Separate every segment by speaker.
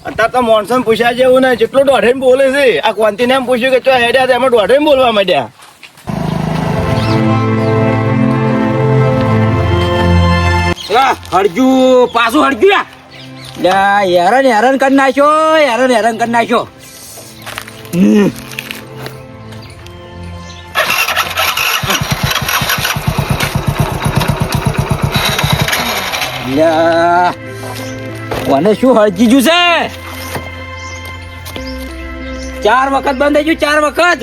Speaker 1: અત્યારે તો મોનસન પૂછ્યા જેવું ને જેટલું દોઢે બોલે છે આ ક્વાંતિને એમ પૂછ્યું કે ચો હેડ્યા એમાં દોઢે બોલવા માંડ્યા.
Speaker 2: હરજુ પાછું હરજુ હેરાન કરી નાખ્યો હેરાન કરી નાખ્યો. કોને શું હળજી ગયું છે? 4 વખત બંધ થઈ ગયું 4 વખત.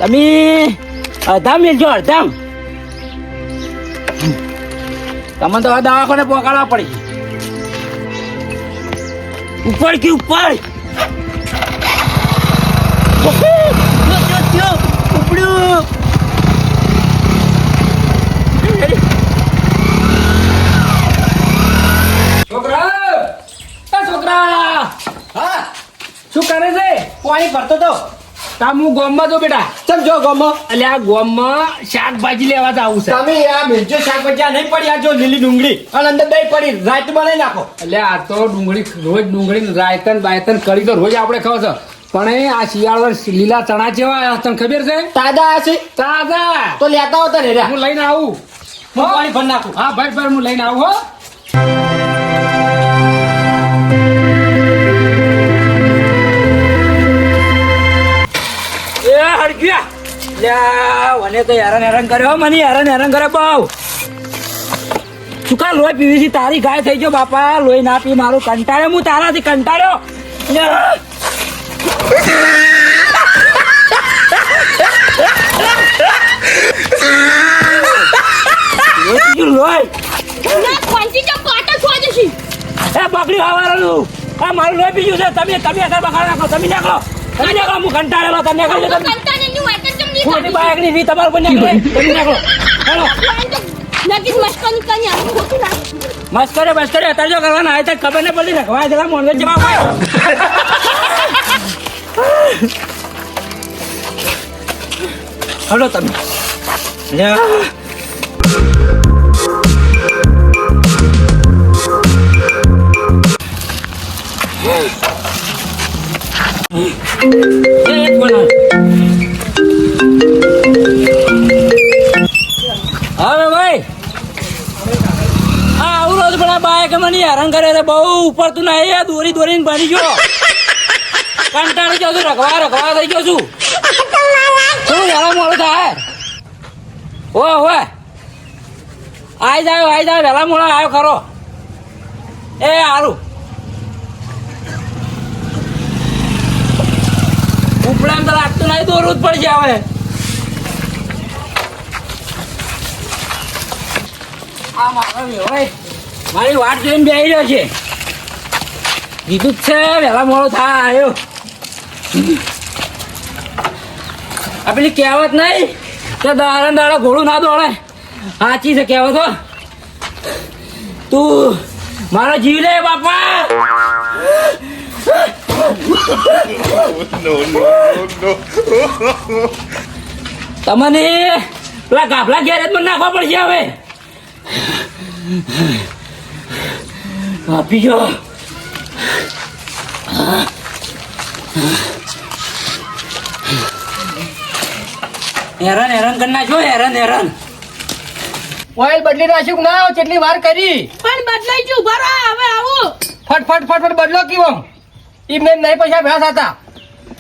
Speaker 2: તમે અડધા મિલજો અડધા. તમને તો દવાખાને પહોંચાડવા પડી. ઉપર કે ઉપર ઉપડ્યું. છોકરા હા શું કરે છે? પાણી ભરતો તો. હું ગોમમાં જો બેટા. ચમ જો ગોમમાં? એટલે આ ગોમમાં શાકભાજી લેવા તો આવું છે. તમે આ મિર્ચો શાકભાજી આ નહીં પડી, આ જો લીલી ડુંગળી અને અંદર દહીં પડી, રાયત બનાવી નાખો. એટલે આ તો ડુંગળી રોજ ડુંગળી રાયતન બાયતન કરી તો રોજ આપણે ખાવ છો. પણ આ શિયાળા લીલા ચણા જેવા તને ખબર છે? તાજા છે. તાજા તો લેતા હોતા ને. હું લઈને આવું. હું પાણી ભરી નાખું. હા ભાઈ હું લઈને આવું. હો મને તો હેરાન કર્યો. મને હેરાન કરે બહુ. શું કા લોહી પીવી છે? તારી ગાય થઈ ગયો બાપા. લોહી ના પી મારું કંટાળ્યો. હું તારાથી કંટાળ્યો. બકરી હવારનું મારું લોહી પીજું છે. તમે બગાડ નાખો. તમે નાખો હું કંટાળેલો. તમે ખોટી બાઈક ની તમારું પણ મસ્કરે અત્યારે જો કરવાના આવે તો ખબર નહીં પડતી ને. ખવાય જરા મોન જવાબ હલો તમે હવે ભાઈ હા આવું રોજ પણ આ બાઈક મને હેરાન કરે છે બહુ. ઉપર તું ના દોરીને બની ગયો. કંટાળી ગયો છું. રખવા થઈ ગયો છું. શું હેરાન મોડું થાય? ઓય આઈ જાય વહેલા મોડા આવ્યો ખરો. એ સારું ઉપડા તો લાગતું નહીં. દોરવું જ પડશે હવે. આ મારો ભાઈ મારી વાટ જોઈને બેસી રહ્યો છે. કીધું જ છે વહેલા મોડો થાય આવ્યો. આ પેલી કહેવત નહીં કે દાડો ઘોડું ના દોડે. સાચી છે કહેવત. તું મારો જીવ લે બાપા. તમને પેલા ગાફલા ગેરેજ માં નાખવા પડશે હવે. આપી જો હેરાન કરી નાખ્યો. હેરાન ઓઇલ બદલી નાખ્યું ના? કેટલી વાર કરી પણ બદલાઈ ગયું. બરા હવે આવું ફટ બદલો કેવો? એમને નહીં પૈસા ભેસ હતા.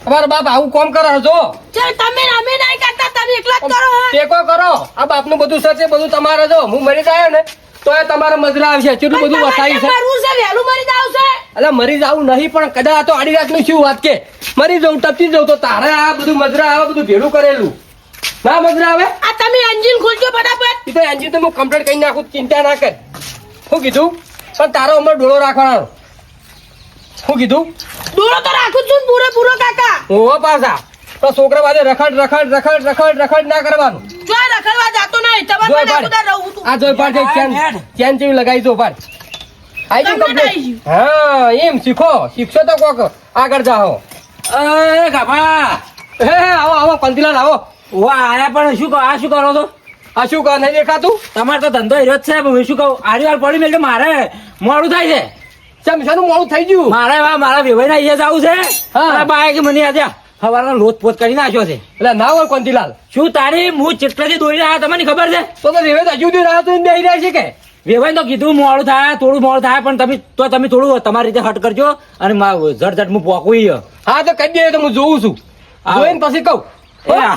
Speaker 2: તમારો બાપ આવું કોમ કરો છો? તમે અમે નહીં કરતા. તમે એકલા જ કરો. ટેકો કરો. આ બાપ નું બધું સર છે. બધું તમારે જો. હું મરી જાય ને તો એ તમારા મજરા આવશે. કેટલું બધું વસાવી છે. વહેલું મરી જાવ છે. એટલે મરી જાવું નહીં પણ કદાચ તો આડી રાત નું શું વાત કે મરી જવું ટપકી જવું તો તારે આ બધું મજરા આવે બધું ભેડું કરેલું ના મજરા આવે. આ તમે એન્જિન ખોલજો ફટાફટ. એ તો એન્જિન તો હું કમ્પ્લીટ કરી નાખું. ચિંતા ના કર. શું કીધું? પણ તારો અમાર ડોળો રાખવાનો. શું કીધું? ડોળો તો રાખું છું પૂરો કાકા. ઓહો પાછા તો છોકરા બાજુ રખડ ના કરવાનું. જો રખડવા જાતો નહીં. તમારે રહું તું. આ જોઈ પાડ ચેન જેવી લગાવી દો પાડ. આઈ ગયું કમ્પ્લીટ. હા એમ શીખશો તો કોક આગળ જાઓ. એ ગાભા હે આવો આવો કંતિલાલ આવો.
Speaker 3: વાહ આયા પણ શું કહો આ શું કરો છો
Speaker 2: આ શું કહો નહીં દેખાતું?
Speaker 3: તમારે તો ધંધો હીરો જ છે પણ હું શું કહું આરી વાર પડી મેલ મારે મોડું થાય છે
Speaker 2: ચમ શાનું મોડું થઈ ગયું?
Speaker 3: મારે મારા વેવાઈ ના અહીંયા જવું છે
Speaker 2: હા.
Speaker 3: મારા બાએ કે મને આજે સવારનો લોટ પોત કરી નાખ્યો છે
Speaker 2: એટલે ના હોય કંતિલાલ
Speaker 3: શું તારી હું ચેટલાથી દોડી રહ્યા તમને ખબર છે
Speaker 2: તો રેવે હજુ સુધી રાહ તો બેહી રહ્યા છે કે?
Speaker 3: વેવાઈ તો કીધું મોડું થાય થોડું મોડું થાય પણ તમે થોડું તમારી રીતે હટ કરજો અને ઝટ હું પોકું ઈ.
Speaker 2: હા તો કહી દે તો હું જોઉં છું.
Speaker 3: આવો.
Speaker 2: જોઈને પછી કહું.
Speaker 3: એ આ,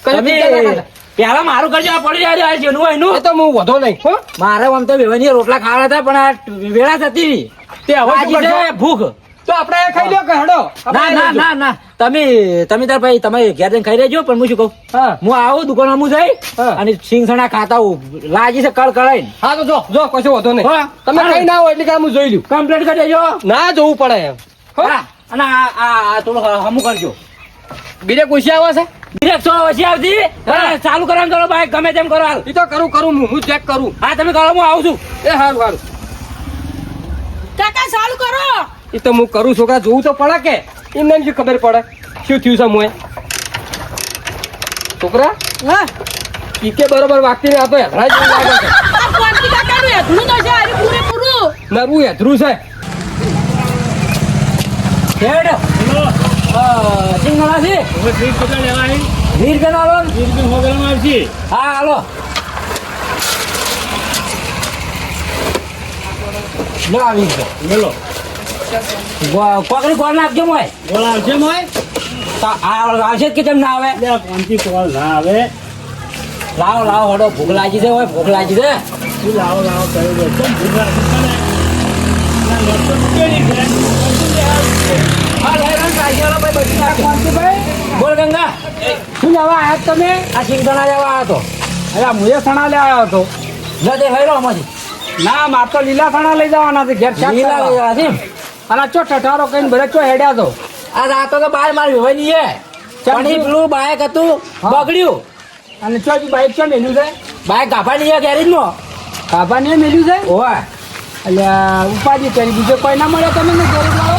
Speaker 2: કઈ
Speaker 3: તમે
Speaker 2: ચિંતા ના કરતા.
Speaker 3: પેલા મારું કરજો આ પડી જાય આ જેનું હોય
Speaker 2: એ
Speaker 3: એનું
Speaker 2: તો હું વધો નહીં હો.
Speaker 3: મારે આમ તો વેવાઈની રોટલા ખાવા હતા પણ આ વેળા જતી રહી.
Speaker 2: તે હવે શું
Speaker 3: આજે
Speaker 2: કરશો?
Speaker 3: છે ભૂખ
Speaker 2: તો આપણે એ ખાઈ લો કે હડો?
Speaker 3: ના
Speaker 2: આપણે
Speaker 3: ના
Speaker 2: લઈ
Speaker 3: ના ના તમે તાર ભાઈ તમે ઘેર જઈને ખાઈ રહેજો પણ હું શું કહું
Speaker 2: હા.
Speaker 3: હું આવું દુકાનમાં હું જઈ
Speaker 2: હા.
Speaker 3: અને સિંગસણા ખાતા હું લાજી છે કળ કળાઈને
Speaker 2: હા તો જો કશો વધો નહીં.
Speaker 3: હા.
Speaker 2: તમે કઈ ના હોય એટલે કે હું જોઈ લ્યું.
Speaker 3: કમ્પ્લીટ કરી દેજો
Speaker 2: ના જોવું પડે એમ. હો?
Speaker 3: હા અને આ થોડું હમું કરજો
Speaker 2: બીજે ખુશી આવે છે?
Speaker 3: ડિરેક્ટ 100 ઓછી આવતી
Speaker 2: હા.
Speaker 3: ચાલુ કરવાનું કરો ભાઈ ગમે તેમ કરો હાલ
Speaker 2: એ તો કરું હું ચેક કરું.
Speaker 3: હા તમે કરો હું આવું છું
Speaker 2: એ સારું સારું.
Speaker 4: કાકા ચાલુ કરો.
Speaker 2: એ તો હું કરું છોકરા જોવું તો પડે કે એમને એમ શું ખબર પડે શું થયું છે મોએ છોકરા
Speaker 4: હા
Speaker 2: ઈ કે બરોબર વાગતી ને આ તો હેધરા જેવું લાગે છે.
Speaker 4: આ કોણથી કાકાનું હેઠું તો છે આજે પૂરેપૂરું.
Speaker 2: નરવું હેધરું છે.
Speaker 3: હેડ સિંગસણા છે 20 રૂપિયા આલો હા હાલો લો આવી ગયો કોકરી કોણ નાખજો મોય આવશે કે કેમ ના આવે લાવો લાવો હડો ભૂખ લાગી છે હોય ભૂખ લાગી છે હા, લઈ લો, કાઢી આલો ભાઈ, બધી નાખો. બોલ ગંગા
Speaker 2: શું લેવા આયા છો તમે?
Speaker 3: આ સિંગસણા લેવા આવ્યો હતો
Speaker 2: અરે મુએ સણા લે આવ્યો હતો.
Speaker 3: લે તે લઈ લો આમાંથી
Speaker 2: ના માર તો લીલા સણા લઈ જવાના છે ઘેર શાક
Speaker 3: લીલા લઈ
Speaker 2: કરવા.
Speaker 3: જવા છે એમ?
Speaker 2: અને ચો ઠઠારો કઈને બધા ચો હેડ્યા તો.
Speaker 3: આ રાતો તો બહાર મારી વેવાઈ ની પણ ઈ પેલું બાઈક હતું
Speaker 2: હા.
Speaker 3: બગડ્યું
Speaker 2: અને ચો જી બાઈક ચો મેલ્યું છે?
Speaker 3: બાઈક ગાભા ની ગેરેજ માં
Speaker 2: કાબા ને મેલ્યું છે?
Speaker 3: ઓય
Speaker 2: અલ્યા ઉપાધિ કરી બીજો કોઈ ના મળે તમે ને ઘરે લાવો.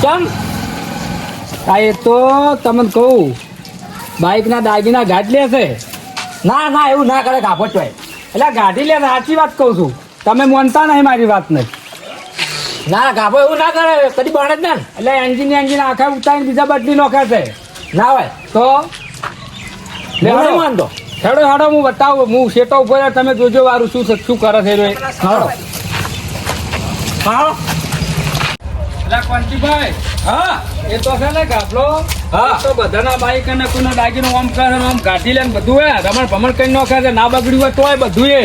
Speaker 3: કેમ
Speaker 2: હા એ તો તમને કહું બાઈક ના દાગીના ગાઢ લે છે.
Speaker 3: ના ના એવું ના કરે ગાભો ચોય
Speaker 2: એટલે ગાડી લે સાચી વાત કહું છું તમે માનતા નહીં મારી વાત નહીં.
Speaker 3: ના ગાભો એવું ના કરે કદી બને જ ના ને.
Speaker 2: એટલે એન્જિન આખા ઉતારીને બીજા બદલી નોખે છે
Speaker 3: ના હોય
Speaker 2: તો લે
Speaker 3: હું નહીં
Speaker 2: હેડો.
Speaker 3: માનતો
Speaker 2: હેડો હેડો હું બતાવું હું શેટો ઉપર રહ્યો, તમે જોજો વારું શું છે, શું કરે છે એ. હેડો.
Speaker 3: હા
Speaker 2: એટલે કોંતીભાઈ
Speaker 3: હા
Speaker 2: એ તો છે ને ગાફલો
Speaker 3: હા.
Speaker 2: તો બધાના બાઈક અને કોઈના દાગીનો આમ કરે ને આમ ગાડી લે ને બધું હે રમણ ભમણ કઈ નોખે છે ના બગડ્યું હોય તોય બધું એ.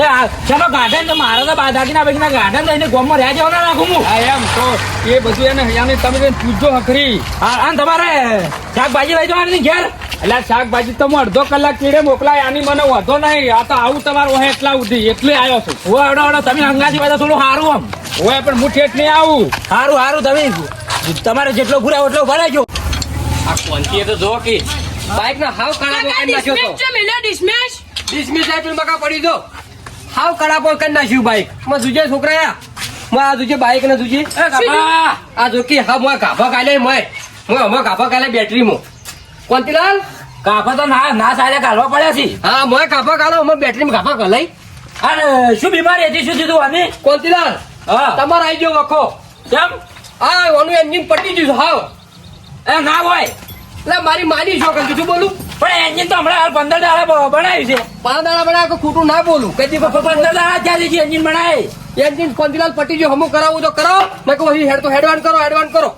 Speaker 3: એ આ ચાલો ગાર્ડન તો મારા તો દાદીના બેગના ગાર્ડન લઈને ગોમમાં રહ્યા જવાના રાખું હું
Speaker 2: હા એમ તો એ બધું એને યાને તમે જઈને પૂછજો હખરી.
Speaker 3: હા અને તમારે શાકભાજી લઈ જવાની ને ઘેર
Speaker 2: એટલે શાકભાજી તો હું અડધો કલાક કીડે મોકલાય આની મને વધો નહીં આ તો આવું તમારું હોય એટલા સુધી એટલે આવ્યો છું.
Speaker 3: ઓ અડો અડો તમે હંગાથી બધા થોડું સારું આમ
Speaker 2: હોય પણ હું ઠેઠ નહીં આવું.
Speaker 3: સારું સારું તમે તમારે જેટલો ભૂરા એટલો ભરાજો
Speaker 2: આ કોંતીએ તો જો કે બાઈક ના હાવ કાળા
Speaker 4: કાકા
Speaker 2: કરી નાખ્યો
Speaker 4: ડિસ્મિસ
Speaker 2: તો
Speaker 4: છે મેલ્યો ડિસ્મિસ.
Speaker 2: ડિસ્મિસ સાહેબ મકા પડી દો હાવ કાળા કરી નાખ્યું બાઈક માં જુજે છોકરા માં આ જુજે બાઈક ને જુજે
Speaker 3: કાકા
Speaker 2: આ જો કે હા મોય ગાભા કાલે મોય અમે ગાભા કાલે બેટરી માં કોંતીલાલ
Speaker 3: કાપા તો ના સારે કાઢવા પડ્યા છે
Speaker 2: હા મોય ગાભા કાલે અમે બેટરી માં ગાભા કલાઈ.
Speaker 3: અને શું બીમારી હતી શું થયું અમે
Speaker 2: કોંતીલાલ
Speaker 3: હા
Speaker 2: તમારે આવી ગયો વખો
Speaker 3: કેમ
Speaker 2: હા ઓનું એન્જિન પટી ગયું છે હાવ.
Speaker 3: એ ના હોય
Speaker 2: એટલે મારી માની છો કે શું બોલું
Speaker 3: પણ એન્જિન તો હમણાં 15 દાડા બનાવ્યું છે
Speaker 2: 5 દાડા બનાવે ખોટું ના બોલું કદી
Speaker 3: 15 દાડા થયા છે એન્જિન બનાવે
Speaker 2: એન્જિન કોંતીલાલ પટી ગયું હમું કરાવું તો કરાવો મેં કહું હજી હેડ તો હેડવાન કરો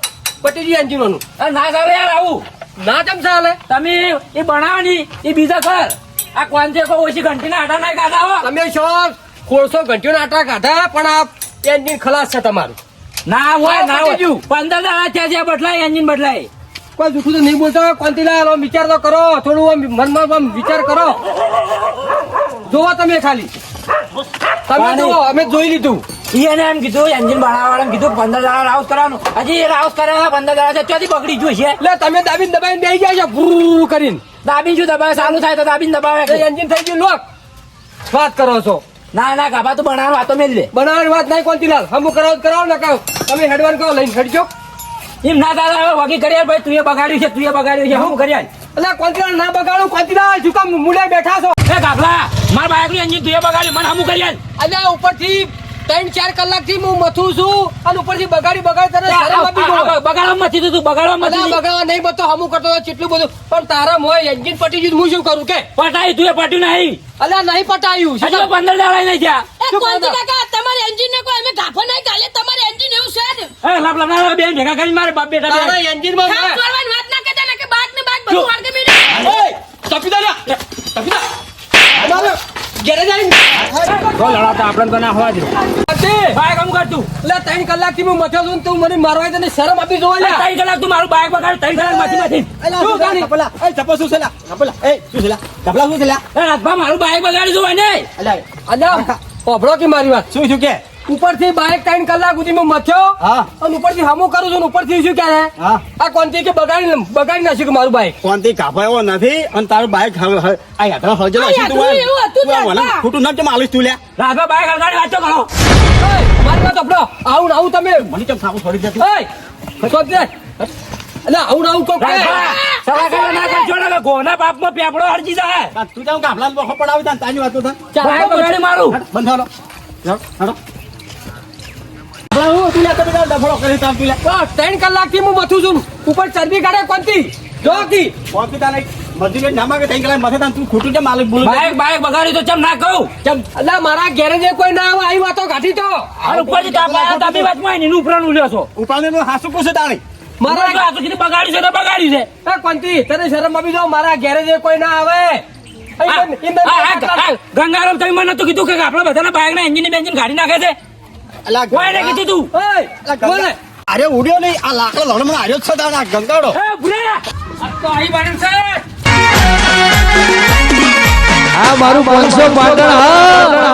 Speaker 2: પટી ગયું એન્જિન નું
Speaker 3: ના ચાલે યાર આવું
Speaker 2: ના કેમ ચાલે
Speaker 3: તમે એ બનાવવાની એ બીજા કર આ કોન્તે કોઈ ઓછી ઘંટીના આટા ના કાઢા હો.
Speaker 2: તમે છો 1600 ઘંટીઓ આટા કાઢા પણ આ એન્જિન ખલાસ છે તમારું.
Speaker 3: ના હોય ના હોય
Speaker 2: પતી ગયું.
Speaker 3: 15 દાડા થયા છે બદલાય એન્જિન બદલાય
Speaker 2: કોઈ જૂઠું તો નહીં બોલતા કોંતીલાલ આમ વિચાર તો કરો થોડું આમ મનમાં આમ વિચાર કરો જોવો તમે ખાલી તમે જુઓ અમે જોઈ લીધું.
Speaker 3: એને એમ કીધું એન્જિન બનાવવાળાને કીધું 15 દાડા રાઉસ કરવાનું હજી રાઉસ કરે 15 દાડા છે ત્યાંથી બગડી ગયું છે
Speaker 2: એટલે તમે દાબીને દબાઈને બેસી ગયા છો ભૂ કરીને
Speaker 3: દાબીન શું દબાવે ચાલુ થાય તો દાબીન દબાવે
Speaker 2: એ એન્જિન થઈ ગયું લોક વાત કરો છો
Speaker 3: ના ના ગાભા તું બનાવવાનું વાતો મેલ દે
Speaker 2: બનાવવાની વાત નહીં કોંતીલાલ હમું કરાવો તો કરાવો ને કહો તમે હેડવાન કહો લઈને હેડજો
Speaker 3: એમ ના દાદા હવે વગી કરી આલ ભાઈ, તું એ બગાડ્યું છે, તું એ બગાડ્યું છે, હું કરી આલ.
Speaker 2: એટલે કોંતીલાલ ના બગાડું, કોંતીલાલ શું કામ મુંડે બેઠા છો?
Speaker 3: એ ગાભલા, મારા બાઈકનું એન્જિન તું એ બગાડ્યું, મને હમું કરી આલ.
Speaker 2: અલ્યા ઉપરથી 3-4 કલાકથી હું મથું છું અને ઉપરથી બગાડી તને શરમ આપી દઉં.
Speaker 3: બગાડવામાં નથી તું, બગાડવામાં
Speaker 2: અલ્યા
Speaker 3: નથી.
Speaker 2: બગાડવા નહીં બતો હમું કરતો હોય કેટલું બધું, પણ તારા મોય એન્જિન પટી ગયું, હું શું કરું કે?
Speaker 3: પટાઈ તું એ પટ્યું નહીં.
Speaker 2: અલ્યા નહીં પટાયું. શું
Speaker 3: હજુ 15 દાડા નહીં થયા.
Speaker 4: એ કોંતી કાકા તમારે એન્જિન ને કોઈ અમે ગાફો નહીં ગાલે તમારે એન્જિન એવું છે જ
Speaker 3: એ લાપ લાપ ના બેન ભેગા કરીને મારે બાપ બેટા
Speaker 2: તારા
Speaker 3: બે.
Speaker 2: એન્જિનમાં
Speaker 4: ખાસ ચોરવાની વાત ના કહેતા ને કે બાગ ને બાગ બધું વાળકે મેળે.
Speaker 2: તપી દા અમારે ઘેરે જઈને
Speaker 3: તો લડાતા આપણે તો ના હોવા દે. બાઈક હમું કર તું.
Speaker 2: એટલે 3 કલાકથી હું મથ્યો છું ને તું મને મારવા તને શરમ આપી જોવા લ્યા.
Speaker 3: 3 કલાક તું મારું બાઈક બગાડ, 3 કલાક માંથી.
Speaker 2: શું ગાડી?
Speaker 3: એ રાજભા મારું બાઈક બગાડી જોવાય ને.
Speaker 2: અલ્યા ઓભળો કે મારી વાત
Speaker 1: શું કે
Speaker 2: ઉપરથી બાઈક 3 કલાક સુધી હું મથ્યો
Speaker 1: હા
Speaker 2: અને ઉપરથી હમું કરું છું ને ઉપરથી શું કહે છે?
Speaker 1: હા
Speaker 2: આ કોનથી કે બગાડી નાખ્યું કે મારું બાઈક.
Speaker 1: કોનથી કાપો એવો નથી અને તારું બાઈક આ યાત્રા હજર
Speaker 4: આ યાત્રું એવું હતું જ આપા.
Speaker 1: ખોટું નામ કેમ આલીશ તું લ્યા
Speaker 3: રાજભા બાઈક હળગાડી વાંચો કરો.
Speaker 2: ઓય, મારી વાત ઓભળો. આવું ને આવું તમે
Speaker 1: મને કેમ થાવું છોડી દેતું
Speaker 2: ઓય, ખસોટ દે. અલ્યા આવું ને આવું કોક કહે.
Speaker 3: રાજભા સવા કલાક ના કરજો ને, ગોના બાપમાં પેપડો હરજી જાય.
Speaker 1: તું જાઉં કાપલા બખો પડાવી તા તારી વાતો થા
Speaker 3: બાઈક બગાડી મારું.
Speaker 1: બંધ હાલો હાલો હું તું લ્યા તમે ડફળો કરી તાર તું લ્યા
Speaker 2: બસ 3 કલાકથી હું મથું છું ઉપર ચરબી કાઢે કોનથી જો કી
Speaker 1: કોનથી તારે મજૂરી ના માગે તઈ કલાક માથે તાન તું ખોટું કેમ માલિક બોલું
Speaker 3: બાઈક બગાડી તો ચમ ના કહું.
Speaker 2: ચમ અલ્યા મારા ગેરેજે કોઈ ના આવે આવી વાતો કાઢી તો
Speaker 3: અને ઉપરથી તાપી વાતમાં એનું ઉપરાનું લ્યો છો.
Speaker 1: ઉપાડને હાસુ પૂછે તાણી
Speaker 3: મારા આ તો કીધું બગાડ્યું છે તો બગાડ્યું છે.
Speaker 2: એ કોનથી તને શરમ આપી દો મારા ગેરેજે કોઈ ના આવે
Speaker 3: ગંગારામ તમે મને તો કીધું કે આપણા બધાના બાઈક ના એન્જિન બેન્જિન કાઢી નાખે છે. કોઈને કીધું તું?
Speaker 2: બોલે
Speaker 1: અરે ઉડ્યો નહીં આ લાકડો લડો મને આર્યો જ છે તારા ગંગાડો
Speaker 3: એ ભૂલે આ તો અહીં બારણ છે.
Speaker 2: આ મારું 500 પાટણ હા